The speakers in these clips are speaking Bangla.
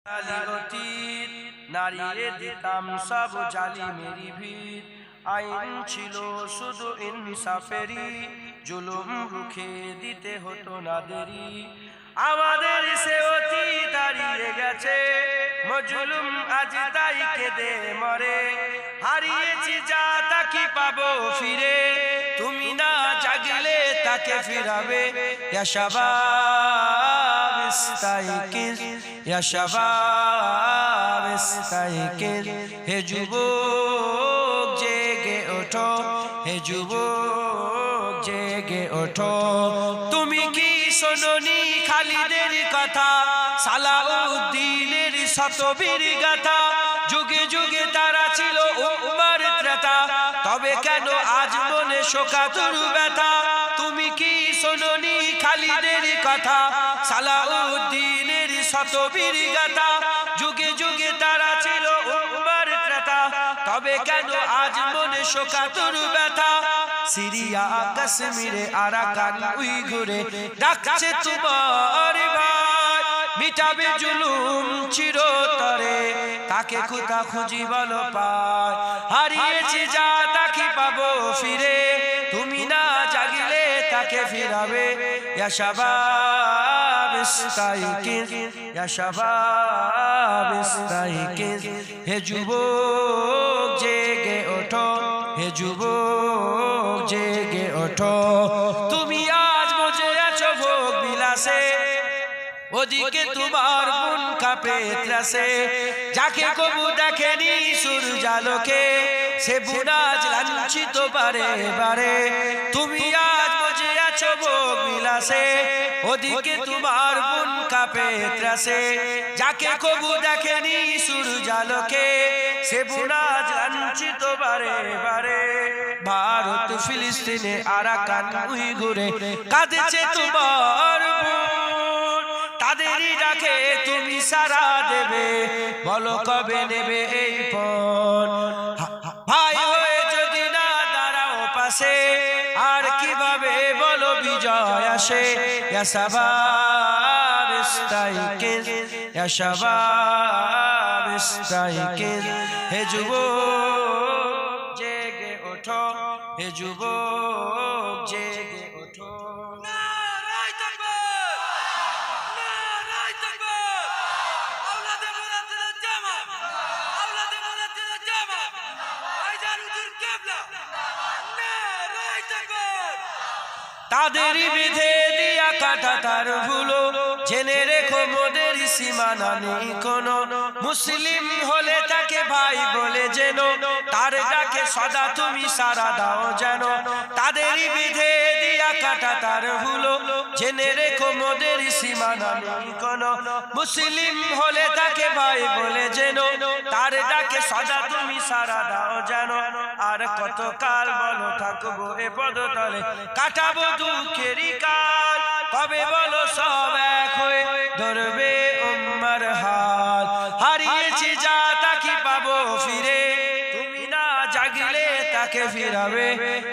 অতীত নারীরে দিতাম সব জালিমেরই ভিড়। আইন ছিল শুধু ইনসাফেরই, জুলুম রুখে দিতে হতো না দেরি। আমাদের সে অতীত হারিয়ে গেছে, মজলুম আজ তাই কেঁদে মরে। হারিয়েছি যা তা কি পাবো ফিরে, তুমি না জাগলে তাকে ফিরাবে। ইয়া শাবাব ইস্তাইকিজ, ইয়া শাবাব ইস্তাইকিজ, হে যুবক জেগে ওঠো, হে যুবক জেগে ওঠো। তুমি কি শোনোনি খালিদের কথা, সালাউদ্দিনের শতবীর গাথা? যুগে যুগে তারা ছিল উম্মার ত্রাতা, তবে কেন আজ মনে শোকাতুর ব্যথা? তুমি কি শোনোনি খালিদের কথা, সালাউদ্দিনের শতবীর গাথা? যুগে যুগে তারা ছিল উম্মার ত্রাতা, তবে কেন আজ মনে শোকাতুর ব্যথা? সিরিয়া কাশ্মীরে আরাকান উইঘুরে ডাকছে তোমার ভাই, মিটাবে জুলুম চিরতরে, তাকে কোথা খুঁজি বলো পায়। হারিয়েছি যা তা কি পাবো ফিরে, তুমি না জাগিলে তাকে ফিরাবে। ইয়া শাবাব ইস্তাইকিজ, ইয়া শাবাব ইস্তাইকিজ, হে যুবক জেগে ওঠো, হে যুবক জেগে ওঠো। তুমি আজ মজে আছো ভোগ বিলাসে, ওদিকে তোমার মন কাঁপে ত্রাসে। যাকে কবু দেখেনি সূর্যালোকে, সে বুনাজ লাঞ্ছিত বারে বারে। তুমি আজ মজে আছো ভোগ বিলাসে, ওদিকে তোমার মন কাঁপে ত্রাসে। যাকে কবু দেখেনি সূর্যালোকে, সে বুনাজ লাঞ্ছিত বারে বারে। ভারত ফিলিস্তিনে আরাকান উইঘুরে কাঁদছে তোমার বোন, তাদেরই ডাকে তুমি সারা দেবে, বলো কবে নেবে এই পণ? ভাই হয়ে যদি না দাঁড়াও পাশে, আর কিভাবে বলো বিজয় আসে? ইয়া শাবাব ইস্তাইকিজ, ইয়া শাবাব ইস্তাইকিজ, হে যুবক জেগে ওঠো, হে যুবক জেগে ওঠো। তাদেরই বিধে দিয়া কাটা তার ভুলো, জেনে রেখো মোদের সীমানা নেই কোনো। মুসলিম হলে তাকে ভাই বলে যেন, তার ডাকে সদা তুমি সারা দাও যেন। তাদেরই বিধে দিয়া কাটা তার ভুলো, জেনে রেখো মোদের সীমানা নেই কোনো। মুসলিম হলে তাকে ভাই বলে যেন, তার ডাকে সদা তুমি সারা দাও যেন। আর কত কাল বলো থাকবো এ পদতলে, কাটাবো দুঃখেরই কাল, কবে বলো সব এক হয়ে ধরবে উম্মার হাল? হারিয়েছি যা তা কি পাবো ফিরে, তুমি না জাগিলে তাকে ফিরাবে।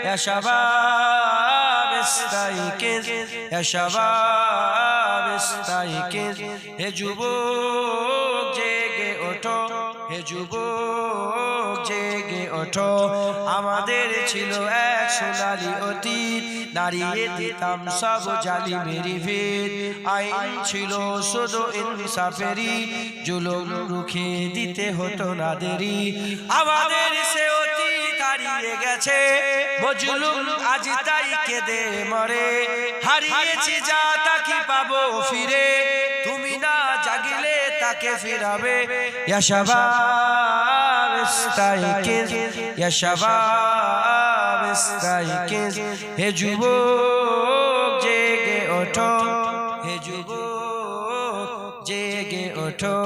ইয়া শাবাব ইস্তাইকিজ, ইয়া শাবাব ইস্তাইকিজ, হে যুবক জেগে ওঠো, হে যুবক জেগে ওঠো। আমাদের ছিল এক সোনালী অতীত, নারিয়ে দিতাম সব জালিমেরই ভিড়। আইন ছিল শুধু ইনসাফেরই, জুলুম রুখে দিতে হতো না দেরি। আমাদের সে অতীত হারিয়ে গেছে, মজলুম আজ তাই কেঁদে মরে। হারিয়েছি যা তা কি পাবো ফিরে, তুমি না জাগিলে তাকে ফিরাবে। ইয়া শাবাব ইস্তাইকিজ, ইয়া শাবাব ইস্তাইকিজ, হে যুবক জেগে ওঠো, হে যুবক জেগে ওঠো।